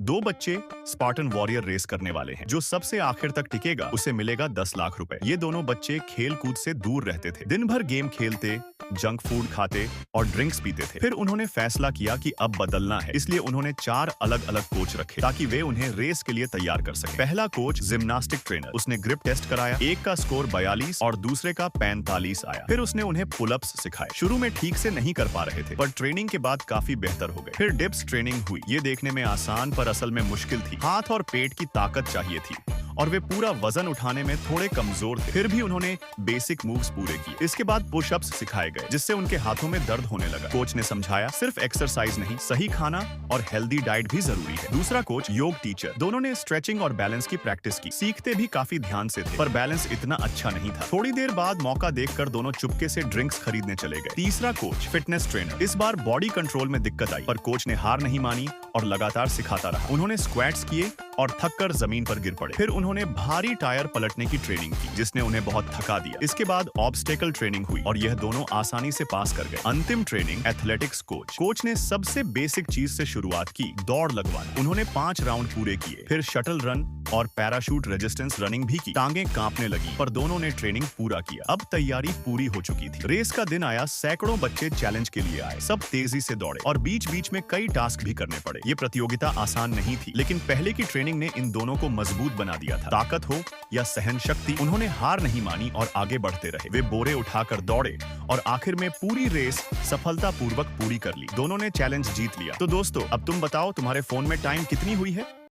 दो बच्चे Spartan warrior race करने वाले हैं। जो सबसे आखिर तक टिकेगा उसे मिलेगा 10 लाख रुपए। ये दोनों बच्चे खेल कूद से दूर रहते थे, दिन भर गेम खेलते, जंक फूड खाते और ड्रिंक्स पीते थे। फिर उन्होंने फैसला किया कि अब बदलना है, इसलिए उन्होंने 4 अलग अलग कोच रखे ताकि वे उन्हें रेस के लिए तैयार कर सके। पहला कोच जिम्नास्टिक ट्रेनर, उसने ग्रिप टेस्ट कराया। एक का स्कोर 42 और दूसरे का 45 आया। फिर उसने उन्हें पुलअप्स सिखाए। शुरू में ठीक से नहीं कर पा रहे थे, पर ट्रेनिंग के बाद काफी बेहतर हो गए। फिर डिप्स ट्रेनिंग हुई। ये देखने में आसान पर असल में मुश्किल थी। हाथ और पेट की ताकत चाहिए थी और वे पूरा वजन उठाने में थोड़े कमजोर थे। फिर भी उन्होंने बेसिक मूव्स पूरे किए। इसके बाद पुशअप्स सिखाए गए, जिससे उनके हाथों में दर्द होने लगा। कोच ने समझाया, सिर्फ एक्सरसाइज नहीं, सही खाना और हेल्दी डाइट भी जरूरी है। दूसरा कोच योग टीचर, दोनों ने स्ट्रेचिंग और बैलेंस की प्रैक्टिस की। सीखते भी काफी ध्यान से थे, पर बैलेंस इतना अच्छा नहीं था। थोड़ी देर बाद मौका देखकर दोनों चुपके से ड्रिंक्स खरीदने चले गए। तीसरा कोच फिटनेस ट्रेनर, इस बार बॉडी कंट्रोल में दिक्कत आई, पर कोच ने हार नहीं मानी और लगातार सिखाता रहा। उन्होंने स्क्वाट्स किए और थककर जमीन पर गिर पड़े। फिर उन्होंने भारी टायर पलटने की ट्रेनिंग की, जिसने उन्हें बहुत थका दिया। इसके बाद ऑब्स्टेकल ट्रेनिंग हुई और यह दोनों आसानी से पास कर गए। अंतिम ट्रेनिंग एथलेटिक्स कोच ने सबसे बेसिक चीज से शुरुआत की, दौड़ लगवाना। उन्होंने 5 राउंड पूरे किए। फिर शटल रन और पैराशूट रेजिस्टेंस रनिंग भी की। टांगें कांपने लगी, पर दोनों ने ट्रेनिंग पूरा किया। अब तैयारी पूरी हो चुकी थी। रेस का दिन आया। सैकड़ों बच्चे चैलेंज के लिए आए। सब तेजी से दौड़े और बीच बीच में कई टास्क भी करने पड़े। ये प्रतियोगिता आसान नहीं थी, लेकिन पहले की ट्रेनिंग ने इन दोनों को मजबूत बना दिया था। ताकत हो या सहन शक्ति, उन्होंने हार नहीं मानी और आगे बढ़ते रहे। वे बोरे उठाकर दौड़े और आखिर में पूरी रेस सफलतापूर्वक पूरी कर ली। दोनों ने चैलेंज जीत लिया। तो दोस्तों, अब तुम बताओ, तुम्हारे फोन में टाइम कितनी हुई है?